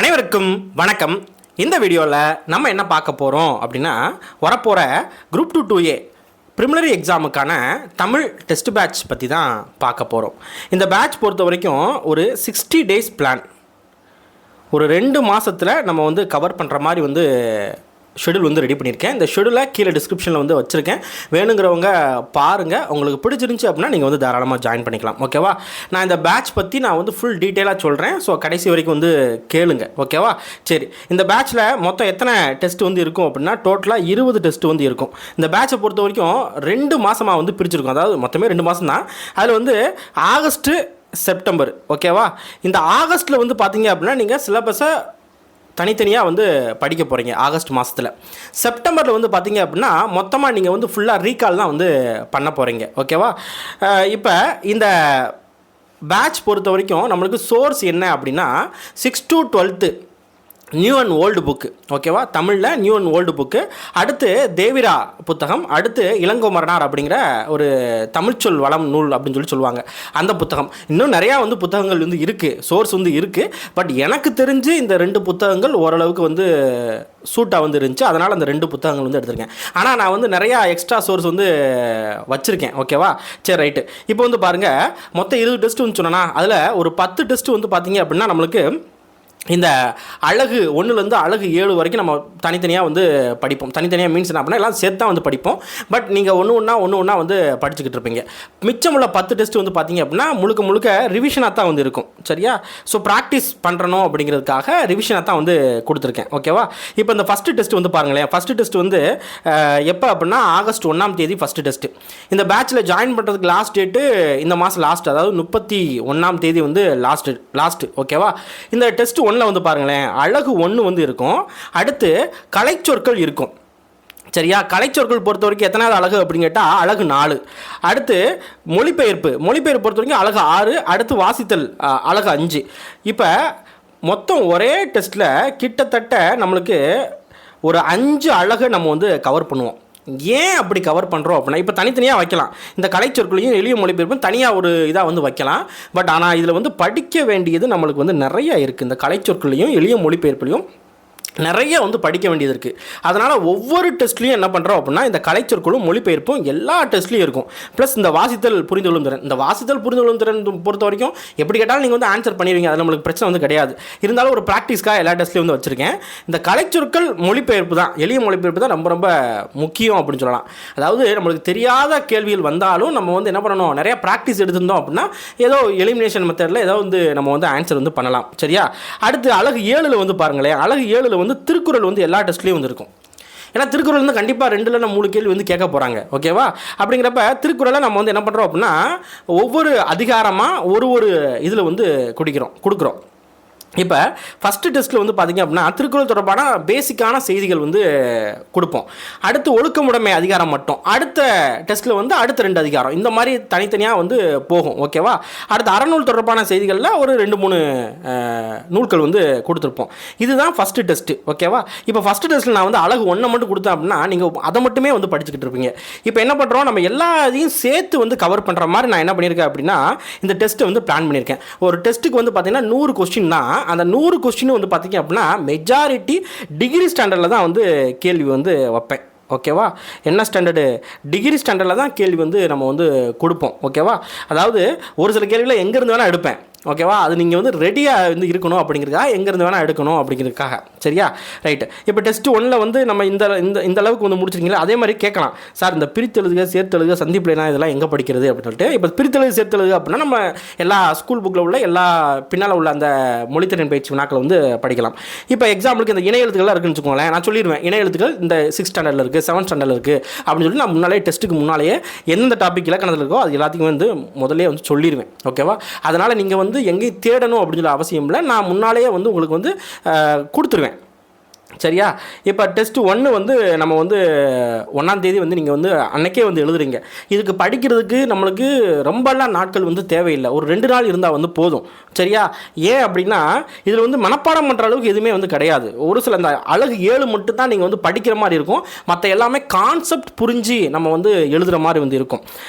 அனைவருக்கும் வணக்கம். இந்த வீடியோவில் நம்ம என்ன பார்க்க போகிறோம் அப்படின்னா, வரப்போகிற குரூப் 2 2A ப்ரிலிமினரி எக்ஸாமுக்கான தமிழ் டெஸ்ட் பேட்ச் பற்றி தான் பார்க்க போகிறோம். இந்த பேட்ச் பொறுத்த வரைக்கும் ஒரு 60 டேஸ் பிளான், ஒரு 2 மாதத்தில் நம்ம வந்து கவர் பண்ணுற மாதிரி ஷெடியூல் ரெடி பண்ணியிருக்கேன். இந்த ஷெடியூலை கீழே டிஸ்கிரிப்ஷனில் வச்சுருக்கேன். வேணுங்கிறவங்க பாருங்கள். உங்களுக்கு பிடிச்சிருந்துச்சி அப்படின்னா நீங்கள் தாராளமாக ஜாயின் பண்ணிக்கலாம். ஓகேவா? நான் இந்த பேட்ச் பற்றி நான் ஃபுல் டீட்டெயிலாக சொல்கிறேன். ஸோ கடைசி வரைக்கும் கேளுங்க. ஓகேவா? சரி, இந்த பேட்ச்சில் மொத்தம் எத்தனை டெஸ்ட் இருக்கும் அப்படின்னா, டோட்டலாக 20 டெஸ்ட் இருக்கும். இந்த பேட்சை பொறுத்த வரைக்கும் 2 மாதமாக பிரிச்சிருக்கும். அதாவது மொத்தமே 2 மாதம் தான். அதில் ஆகஸ்ட்டு செப்டம்பர். ஓகேவா? இந்த ஆகஸ்ட்டில் பார்த்தீங்க அப்படின்னா நீங்கள் சிலபஸை தனித்தனியாக படிக்க போகிறீங்க ஆகஸ்ட் மாதத்தில். செப்டம்பரில் பார்த்தீங்க அப்படின்னா மொத்தமாக நீங்கள் ஃபுல்லாக ரீகால் தான் பண்ண போகிறீங்க. ஓகேவா? இப்போ இந்த பேட்ச் பொறுத்த வரைக்கும் நம்மளுக்கு சோர்ஸ் என்ன அப்படின்னா 6 to 12th new and old book. ஓகேவா? தமிழில் நியூ அண்ட் ஓல்டு புக்கு, அடுத்து தேவிரா புத்தகம், அடுத்து இளங்கோமரனார் அப்படிங்கிற ஒரு தமிழ்ச்சொல் வளம் நூல் அப்படின்னு சொல்லுவாங்க, அந்த புத்தகம். இன்னும் நிறையா புத்தகங்கள் இருக்குது, சோர்ஸ் இருக்குது. பட் எனக்கு தெரிஞ்சு இந்த 2 புத்தகங்கள் ஓரளவுக்கு சூட்டாக இருந்துச்சு. அதனால் அந்த 2 புத்தகங்கள் எடுத்திருக்கேன். ஆனால் நான் நிறையா எக்ஸ்ட்ரா சோர்ஸ் வச்சுருக்கேன். ஓகேவா? சரி, ரைட்டு. இப்போ பாருங்கள், மொத்தம் 20 டெஸ்ட்டு சொன்னேன்னா அதில் ஒரு 10 டெஸ்ட்டு பார்த்தீங்க அப்படின்னா நம்மளுக்கு இந்த அழகு 1லேருந்து அழகு 7 வரைக்கும் நம்ம தனித்தனியாக படிப்போம். தனித்தனியாக மீன்ஸ் என்ன அப்படின்னா எல்லாம் சேர்த்து தான் படிப்போம். பட் நீங்கள் ஒன்று ஒன்றா படிச்சுக்கிட்டு இருப்பீங்க. மிச்சமுள்ள 10 டெஸ்ட் பார்த்தீங்க அப்படின்னா முழுக்க ரிவிஷனாக தான் இருக்கும். சரியா? ஸோ ப்ராக்டிஸ் பண்ணுறணும் அப்படிங்கிறதுக்காக ரிவிஷனாக தான் கொடுத்துருக்கேன். ஓகேவா? இப்போ இந்த ஃபஸ்ட்டு டெஸ்ட் பாருங்களேன். ஃபஸ்ட்டு டெஸ்ட் எப்போ அப்படின்னா ஆகஸ்ட் 1ஆம் தேதி ஃபஸ்ட்டு டெஸ்ட்டு. இந்த பேட்சில் ஜாயின் பண்ணுறதுக்கு லாஸ்ட் டேட்டு இந்த மாதம் லாஸ்ட், அதாவது 31ஆம் தேதி லாஸ்ட்டு. ஓகேவா? இந்த டெஸ்ட் 1ல் பாருங்களேன், அழகு 1 இருக்கும். அடுத்து கலைச்சொற்கள் இருக்கும். சரியா? கலைச்சொற்கள் பொறுத்த வரைக்கும் எத்தனாவது அழகு அப்படின்னு கேட்டால் அழகு 4. அடுத்து மொழிபெயர்ப்பு பொறுத்த வரைக்கும் அழகு 6. அடுத்து வாசித்தல் அழகு 5. இப்போ மொத்தம் ஒரே டெஸ்ட்டில் கிட்டத்தட்ட நம்மளுக்கு ஒரு 5 அழகை நம்ம கவர் பண்ணுவோம். ஏன் அப்படி கவர் பண்ணுறோம் அப்படின்னா, இப்போ தனித்தனியாக வைக்கலாம். இந்த கலைச்சொற்களையும் எளிய மொழிபெயர்ப்பும் தனியாக ஒரு இதாக வைக்கலாம். பட் ஆனால் இதில் படிக்க வேண்டியது நம்மளுக்கு நிறையா இருக்குது. இந்த கலைச்சொற்களையும் எளிய மொழிபெயர்ப்புலையும் நிறைய படிக்க வேண்டியது இருக்குது. அதனால் ஒவ்வொரு டெஸ்ட்லையும் என்ன பண்ணுறோம் அப்படின்னா, இந்த கலைச்சொற்களும் மொழிபெயர்ப்பும் எல்லா டெஸ்ட்லையும் இருக்கும். ப்ளஸ் இந்த வாசித்தல் புரிந்துகொள்ளும் திறன், இந்த வாசித்தல் புரிந்துகொள்ளும் திறன் பொறுத்த வரைக்கும் எப்படி கேட்டாலும் நீங்கள் ஆன்சர் பண்ணிடுவீங்க. அது நம்மளுக்கு பிரச்சனை கிடையாது. இருந்தாலும் ஒரு ப்ராக்டிஸ்க்காக எல்லா டெஸ்ட்லையும் வச்சுருக்கேன். இந்த கலைச்சொற்கள் மொழிபெயர்ப்பு தான், எளிய மொழிபெயர்ப்பு தான் ரொம்ப ரொம்ப முக்கியம் அப்படின்னு சொல்லலாம். அதாவது நம்மளுக்கு தெரியாத கேள்விகள் வந்தாலும் நம்ம என்ன பண்ணணும், நிறையா ப்ராக்டிஸ் எடுத்திருந்தோம் அப்படின்னா ஏதோ எலிமினேஷன் மெத்தடில் ஏதோ நம்ம ஆன்சர் பண்ணலாம். சரியா? அடுத்து அழகு 7ல் பாருங்களேன். அழகு 7ல் திருக்குறள் எல்லா டெஸ்ட்லேயும் இருக்கும். ஏன்னா திருக்குறள் கண்டிப்பாக 2 3 கேள்வி கேட்க போகிறாங்க. ஓகேவா? அப்படிங்கிறப்ப திருக்குறளை நம்ம என்ன பண்ணுறோம் அப்படின்னா, ஒவ்வொரு அதிகாரமாக ஒரு இதில் கொடுக்குறோம். இப்போ ஃபஸ்ட்டு டெஸ்ட்டில் பார்த்தீங்க அப்படின்னா திருக்குறள் தொடர்பான பேசிக்கான செய்திகள் கொடுப்போம். அடுத்து ஒழுக்கமுடைமை அதிகாரம் மட்டும். அடுத்த டெஸ்ட்டில் அடுத்த 2 அதிகாரம், இந்த மாதிரி தனித்தனியாக போகும். ஓகேவா? அடுத்து அறநூல் தொடர்பான செய்திகளில் ஒரு 2 3 நூல்கள் கொடுத்துருப்போம். இதுதான் ஃபஸ்ட்டு டெஸ்ட்டு. ஓகேவா? இப்போ ஃபஸ்ட்டு டெஸ்ட்டில் நான் அழகு 1 மட்டும் கொடுத்தேன் அப்படின்னா நீங்கள் அதை மட்டுமே படிச்சுக்கிட்டு இருப்பீங்க. இப்போ என்ன பண்ணுறோம், நம்ம எல்லாத்தையும் சேர்த்து கவர் பண்ணுற மாதிரி நான் என்ன பண்ணியிருக்கேன் அப்படின்னா, இந்த டெஸ்ட்டை பிளான் பண்ணியிருக்கேன். ஒரு டெஸ்ட்டுக்கு பார்த்தீங்கன்னா 100 கொஸ்டின் தான். அந்த 100 கொஸ்டின் பார்த்தீங்க அப்படின்னா மெஜாரிட்டி டிகிரி ஸ்டாண்டர்டில் தான் கேள்வி வைப்பேன். ஓகேவா? என்ன ஸ்டாண்டர்டு? டிகிரி ஸ்டாண்டர்டில் தான் கேள்வி நம்ம கொடுப்போம். ஓகேவா? அதாவது ஒரு சில கேள்விகளை எங்கேருந்து வேணால் எடுப்பேன். ஓகேவா? அது நீங்கள் ரெடியாக இருக்கணும் அப்படிங்கிறதுக்காக, எங்கேருந்து வேணால் எடுக்கணும் அப்படிங்கிறதுக்காக. சரியா? ரைட்டு. இப்போ டெஸ்ட் 1ல் நம்ம இந்த அளவுக்கு முடிச்சிருக்கீங்களா? அதே மாதிரி கேட்கலாம், சார் இந்த பிரித்தெழுதுக சேர்த்தெழுதுக சந்திப்புலாம் இதெல்லாம் எங்கே படிக்கிறது அப்படின்னு சொல்லிட்டு. இப்போ பிரித்தெழுது சேர்த்தெழுது அப்படின்னா நம்ம எல்லா ஸ்கூல் புக்கில் உள்ள எல்லா பின்னால் உள்ள அந்த மொழித்திறன் பயிற்சி வினாக்களை படிக்கலாம். இப்போ எக்ஸாம்பிளுக்கு இந்த இணை எழுத்துக்கள்லாம் இருக்குன்னு வச்சுக்கோங்களேன். நான் சொல்லிடுவேன், இணை எழுத்துக்கள் இந்த 6th ஸ்டாண்டர்டில் இருக்குது, 7th ஸ்டாண்டர்டில் இருக்குது அப்படின்னு சொல்லி நான் முன்னாலே டெஸ்ட்டுக்கு முன்னாலேயே எந்த டாபிக் இலக்கணத்தில் இருக்கோ அது எல்லாத்தையும் முதலே சொல்லிடுவேன். ஓகேவா? அதனால் நீங்கள் எங்கேயும் தேடணும் அப்படின்னு சொல்லி அவசியம் இல்லை. நான் முன்னாலேயே உங்களுக்கு கொடுத்துருவேன். சரியா? இப்போ டெஸ்ட் 1 வந்து நம்ம வந்து 1ஆம் தேதி வந்து நீங்கள் வந்து அன்னைக்கே வந்து எழுதுறீங்க. இதுக்கு படிக்கிறதுக்கு நம்மளுக்கு ரொம்பலாம் நாட்கள் வந்து தேவையில்லை. ஒரு 2 நாள் இருந்தால் வந்து போதும். சரியா? ஏன் அப்படின்னா இதில் வந்து மனப்பாடம் பண்ணுற அளவுக்கு எதுவுமே வந்து கிடையாது. ஒரு சில அந்த அழகு 7 மட்டும் தான் நீங்கள் வந்து படிக்கிற மாதிரி இருக்கும். மற்ற எல்லாமே கான்செப்ட் புரிஞ்சு நம்ம வந்து எழுதுகிற மாதிரி வந்து இருக்கும்.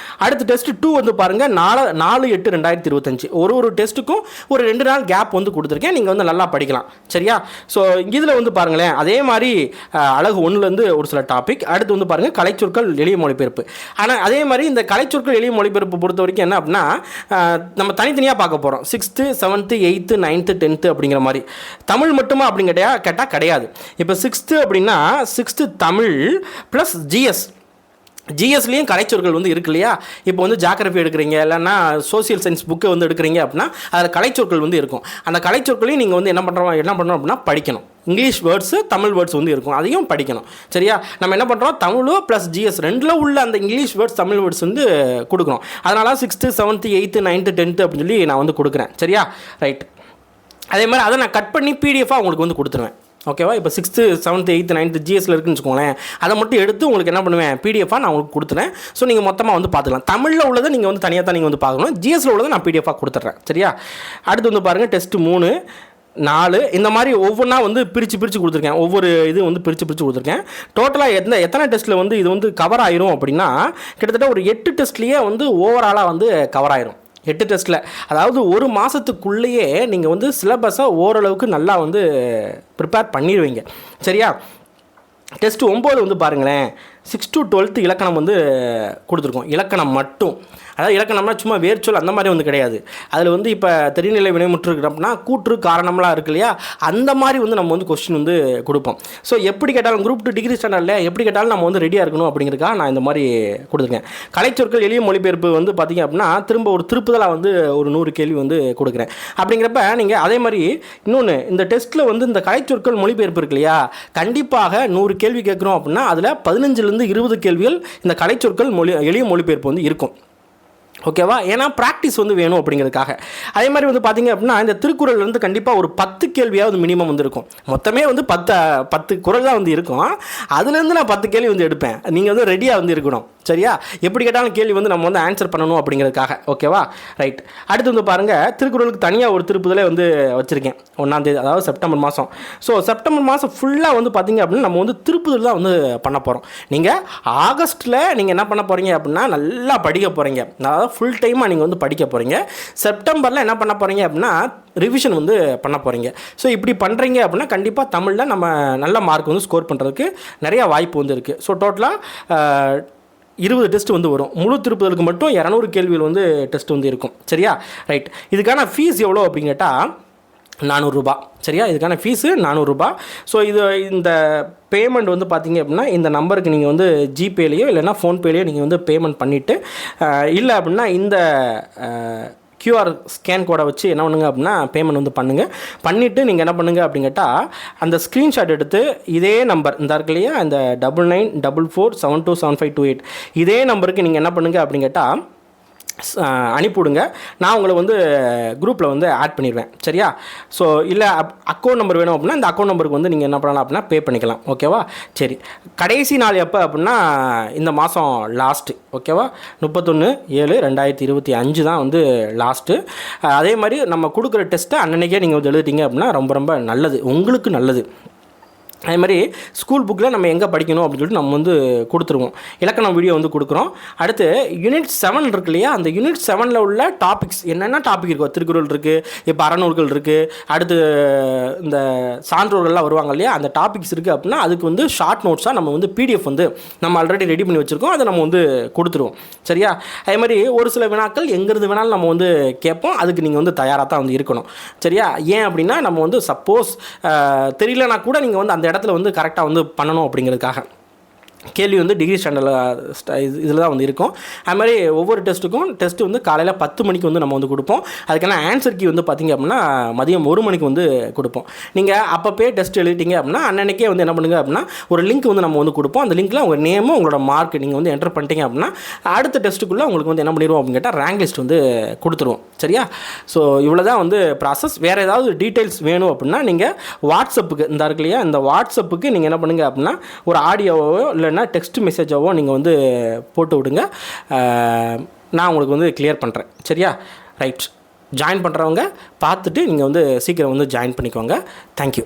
அடுத்து டெஸ்ட் 2 வந்து பாருங்கள் 4/8/2025 ஒரு டெஸ்ட்டுக்கும் ஒரு 2 நாள் கேப் வந்து கொடுத்துருக்கேன். நீங்கள் வந்து நல்லா படிக்கலாம். சரியா? ஸோ இதில் வந்து பாருங்களேன் அதே மாதிரி அழகு 1லேருந்து ஒரு சில டாபிக். அடுத்து வந்து பாருங்கள் கலைச்சொற்கள் எளிய மொழிபெயர்ப்பு. ஆனால் அதே மாதிரி இந்த கலைச்சொற்கள் எளிய மொழிபெயர்ப்பு பொறுத்த வரைக்கும் என்ன அப்படின்னா நம்ம தனித்தனியாக பார்க்க போகிறோம். 6th 7th 8th 9th 10th அப்படிங்கிற மாதிரி. தமிழ் மட்டுமா அப்படிங்கிற கேட்டால் கிடையாது. இப்போ 6th அப்படின்னா 6th தமிழ் ப்ளஸ் ஜிஎஸ்லேயும் கலைச்சொற்கள் வந்து இருக்கு இல்லையா? இப்போ வந்து ஜாகிரபி எடுக்கிறீங்க இல்லைன்னா சோசியல் சயின்ஸ் புக்கு வந்து எடுக்கிறீங்க அப்படின்னா அதில் கலைச்சொற்கள் வந்து இருக்கும். அந்த கலைச்சொற்களையும் நீங்கள் வந்து என்ன பண்ணுறோம் அப்படின்னா படிக்கணும். இங்கிலீஷ் வேர்ட்ஸு தமிழ் வேர்ட்ஸ் வந்து இருக்கும், அதையும் படிக்கணும். சரியா? நம்ம என்ன பண்ணுறோம் தமிழோ ப்ளஸ் ஜிஎஸ் 2ல் உள்ள அந்த இங்கிலீஷ் வேர்ட்ஸ் தமிழ் வேர்ட்ஸ் வந்து கொடுக்குறோம். அதனால் 6th 7th 8th 9th 10th அப்படின்னு சொல்லி நான் வந்து கொடுக்குறேன். சரியா? ரைட். அதே மாதிரி அதை நான் கட் பண்ணி பிடிஎஃபாக உங்களுக்கு வந்து கொடுத்துருவேன். ஓகேவா? இப்போ 6th 7th 8th 9th ஜிஎஸ்ல இருக்குன்னு வச்சுக்கோங்களேன். அதை மட்டும் எடுத்து உங்களுக்கு என்ன பண்ணுவேன் பிடிஎஃபாக நான் உங்களுக்கு கொடுத்துறேன். ஸோ நீங்கள் மொத்தமாக வந்து பார்த்துக்கலாம். தமிழில் உள்ளதை நீங்கள் வந்து தனியாக தான் நீங்கள் வந்து பார்க்கணும். ஜிஎஸ்ல உள்ளதை நான் பிடிஎஃபாக கொடுத்துட்றேன். சரியா? அடுத்து வந்து பாருங்கள் டெஸ்ட் 3 4 இந்த மாதிரி ஒவ்வொன்றா வந்து பிரித்து கொடுத்துருக்கேன். ஒவ்வொரு இது வந்து பிரித்து கொடுத்துருக்கேன். டோட்டலாக எத்தனை டெஸ்ட்டில் வந்து இது வந்து கவர் ஆயிரும் அப்படின்னா கிட்டத்தட்ட ஒரு 8 டெஸ்ட்லேயே வந்து ஓவராலாக வந்து கவர் ஆயிரும். 8 டெஸ்ட்டில், அதாவது ஒரு மாதத்துக்குள்ளேயே நீங்கள் வந்து சிலபஸை ஓரளவுக்கு நல்லா வந்து ப்ரிப்பேர் பண்ணிடுவீங்க. சரியா? டெஸ்ட் 9 வந்து பாருங்களேன் 6 to 12th இலக்கணம் வந்து கொடுத்துருக்கோம். இலக்கணம் மட்டும், அதாவது இலக்கணம்னா சும்மா வேர்ச்சொல் அந்த மாதிரி வந்து கிடையாது. அதில் வந்து இப்போ தெரிநிலை வினைமுற்று அப்படின்னா கூற்று காரணம்லாம் இருக்கு இல்லையா? அந்த மாதிரி வந்து நம்ம வந்து கொஸ்டின் வந்து கொடுப்போம். ஸோ எப்படி கேட்டாலும் குரூப் 2 டிகிரி ஸ்டாண்டர்டில் எப்படி கேட்டாலும் நம்ம வந்து ரெடியாக இருக்கணும் அப்படிங்கிறதுக்காக நான் இந்த மாதிரி கொடுத்துருக்கேன். கலைச்சொற்கள் எளிய மொழிபெயர்ப்பு வந்து பார்த்திங்க அப்படின்னா திரும்ப ஒரு திருப்புதலாக வந்து ஒரு 100 கேள்வி வந்து கொடுக்குறேன். அப்படிங்கிறப்ப நீங்கள் அதே மாதிரி இன்னொன்று இந்த டெஸ்ட்டில் வந்து இந்த கலைச்சொற்கள் மொழிபெயர்ப்பு இருக்கு இல்லையா? கண்டிப்பாக 100 கேள்வி கேட்குறோம் அப்படின்னா அதில் 15 20 கேள்விகள் இந்த கலைச்சொற்கள் எளிய மொழிபெயர்ப்பு வந்து இருக்கும். ஓகேவா? ஏன்னா ப்ராக்டிஸ் வந்து வேணும் அப்படிங்கிறதுக்காக. அதே மாதிரி வந்து பார்த்திங்க அப்படின்னா இந்த திருக்குறள்லேருந்து கண்டிப்பாக ஒரு 10 கேள்வியாவது மினிமம் வந்து இருக்கும். மொத்தமே வந்து 10 குறள் தான் வந்து இருக்கும். அதுலேருந்து நான் 10 கேள்வி வந்து எடுப்பேன். நீங்கள் வந்து ரெடியாக வந்து இருக்கணும். சரியா? எப்படி கேட்டாலும் கேள்வி வந்து நம்ம வந்து ஆன்சர் பண்ணணும் அப்படிங்கிறதுக்காக. ஓகேவா? ரைட். அடுத்து வந்து பாருங்கள் திருக்குறளுக்கு தனியாக ஒரு திருப்புதலே வந்து வச்சுருக்கேன் 1ஆம் தேதி, அதாவது செப்டம்பர் மாதம். ஸோ செப்டம்பர் மாதம் ஃபுல்லாக வந்து பார்த்திங்க அப்படின்னா நம்ம வந்து திருப்புதல் தான் வந்து பண்ண போகிறோம். நீங்கள் ஆகஸ்ட்டில் நீங்கள் என்ன பண்ண போகிறீங்க அப்படின்னா நல்லா படிக்க போகிறீங்க. அதாவது ஃபுல் டைமாக நீங்கள் வந்து படிக்க போகிறீங்க. செப்டம்பரில் என்ன பண்ண போகிறீங்க அப்படின்னா ரிவிஷன் வந்து பண்ண போகிறீங்க. ஸோ இப்படி பண்ணுறீங்க அப்படின்னா கண்டிப்பாக தமிழில் நம்ம நல்ல மார்க் வந்து ஸ்கோர் பண்ணுறதுக்கு நிறையா வாய்ப்பு வந்து இருக்குது. ஸோ டோட்டலாக 20 டெஸ்ட் வந்து வரும். முழு திருப்புதலுக்கு மட்டும் 200 கேள்விகள் வந்து டெஸ்ட் வந்து இருக்கும். சரியா? ரைட். இதுக்கான ஃபீஸ் எவ்வளோ அப்படின்னு கேட்டால் 400 ரூபா. சரியா? இதுக்கான ஃபீஸு 400 ரூபா. ஸோ இந்த பேமெண்ட் வந்து பார்த்திங்க அப்படின்னா இந்த நம்பருக்கு நீங்கள் வந்து ஜிபேலேயோ இல்லைனா ஃபோன்பேலேயோ நீங்கள் வந்து பேமெண்ட் பண்ணிவிட்டு இல்லை அப்படின்னா இந்த QR ஸ்கேன் கோடை வச்சு என்ன பண்ணுங்க அப்படின்னா பேமெண்ட் வந்து பண்ணிவிட்டு நீங்கள் என்ன பண்ணுங்கள் அப்படின்னு கேட்டால் அந்த ஸ்க்ரீன்ஷாட் எடுத்து இதே நம்பர் இந்த இருக்கு இல்லையா இந்த 9944727528 இதே நம்பருக்கு நீங்கள் என்ன பண்ணுங்கள் அப்படின்னு கேட்டால் அனுப்பிவிடுங்க. நான் உங்களை வந்து குரூப்பில் வந்து ஆட் பண்ணிடுவேன். சரியா? ஸோ இல்லை அக்கௌண்ட் நம்பர் வேணும் அப்படின்னா இந்த அக்கௌண்ட் நம்பருக்கு வந்து நீங்கள் என்ன பண்ணலாம் அப்படின்னா பே பண்ணிக்கலாம். ஓகேவா? சரி. கடைசி நாள் எப்போ அப்படின்னா இந்த மாதம் லாஸ்ட்டு. ஓகேவா? 31/7/2025 தான் வந்து லாஸ்ட்டு. அதே மாதிரி நம்ம கொடுக்குற டெஸ்ட்டை அன்னன்னைக்கே நீங்கள் வந்து எழுதிட்டீங்க அப்படின்னா ரொம்ப ரொம்ப நல்லது, உங்களுக்கு நல்லது. அதே மாதிரி ஸ்கூல் புக்கில் நம்ம எங்கே படிக்கணும் அப்படின்னு சொல்லிட்டு நம்ம வந்து கொடுத்துருவோம். இலக்கணம் வீடியோ வந்து கொடுக்குறோம். அடுத்து யூனிட் 7 இருக்கு இல்லையா? அந்த யூனிட் 7ல் உள்ள டாபிக்ஸ் என்னென்ன டாபிக் இருக்கோ திருக்குறள் இருக்குது, இப்போ அறநூல்கள் இருக்குது, அடுத்து இந்த சான்றோர்கள்லாம் வருவாங்க இல்லையா? அந்த டாபிக்ஸ் இருக்குது அப்படின்னா அதுக்கு வந்து ஷார்ட் நோட்ஸாக நம்ம வந்து பிடிஎஃப் வந்து நம்ம ஆல்ரெடி ரெடி பண்ணி வச்சுருக்கோம். அதை நம்ம வந்து கொடுத்துருவோம். சரியா? அதே மாதிரி ஒரு சில வினாக்கள் எங்கிறது வேணாலும் நம்ம வந்து கேட்போம். அதுக்கு நீங்கள் வந்து தயாராக தான் வந்து இருக்கணும். சரியா? ஏன் அப்படின்னா நம்ம வந்து சப்போஸ் தெரியலனா கூட நீங்கள் வந்து அந்த இடத்துல வந்து கரெக்டாக வந்து பண்ணணும் அப்படிங்கிறதுக்காக. கேள்வி வந்து டிகிரி ஸ்டாண்டர்டில் இதில் தான் வந்து இருக்கும். அது மாதிரி ஒவ்வொரு டெஸ்ட்டு வந்து காலையில் 10 மணிக்கு வந்து நம்ம வந்து கொடுப்போம். அதுக்கான ஆன்சர் கீ வந்து பார்த்திங்க அப்படின்னா மதியம் 1 மணிக்கு வந்து கொடுப்போம். நீங்கள் அப்போவே டெஸ்ட் எழுதிட்டீங்க அப்படின்னா அன்னன்னைக்கே வந்து என்ன பண்ணுங்க அப்படின்னா ஒரு லிங்க் வந்து நம்ம வந்து கொடுப்போம். அந்த லிங்க்கில் உங்கள் நேமும் உங்களோட மார்க் நீங்கள் வந்து என்டர் பண்ணிட்டீங்க அப்படின்னா அடுத்த டெஸ்ட்டுக்குள்ளே உங்களுக்கு வந்து என்ன பண்ணிடுவோம் அப்படின்னு கேட்டால் ரேங்க் லிஸ்ட் வந்து கொடுத்துருவோம். சரியா? ஸோ இவ்வளோ தான் வந்து ப்ராசஸ். வேறு ஏதாவது டீட்டெயில்ஸ் வேணும் அப்படின்னா நீங்கள் வாட்ஸ்அப்புக்கு இந்த இருக்கு இல்லையா, இந்த வாட்ஸ்அப்புக்கு நீங்கள் என்ன பண்ணுங்கள் அப்படின்னா ஒரு ஆடியோவோ இல்லைன்னா டெக்ஸ்ட் மெசேஜாவோ நீங்கள் வந்து போட்டு விடுங்க. நான் உங்களுக்கு வந்து கிளியர் பண்ணுறேன். சரியா? ரைட். ஜாயின் பண்ணுறவங்க பார்த்துட்டு நீங்கள் வந்து சீக்கிரம் வந்து ஜாயின் பண்ணிக்கோங்க. தேங்க்யூ.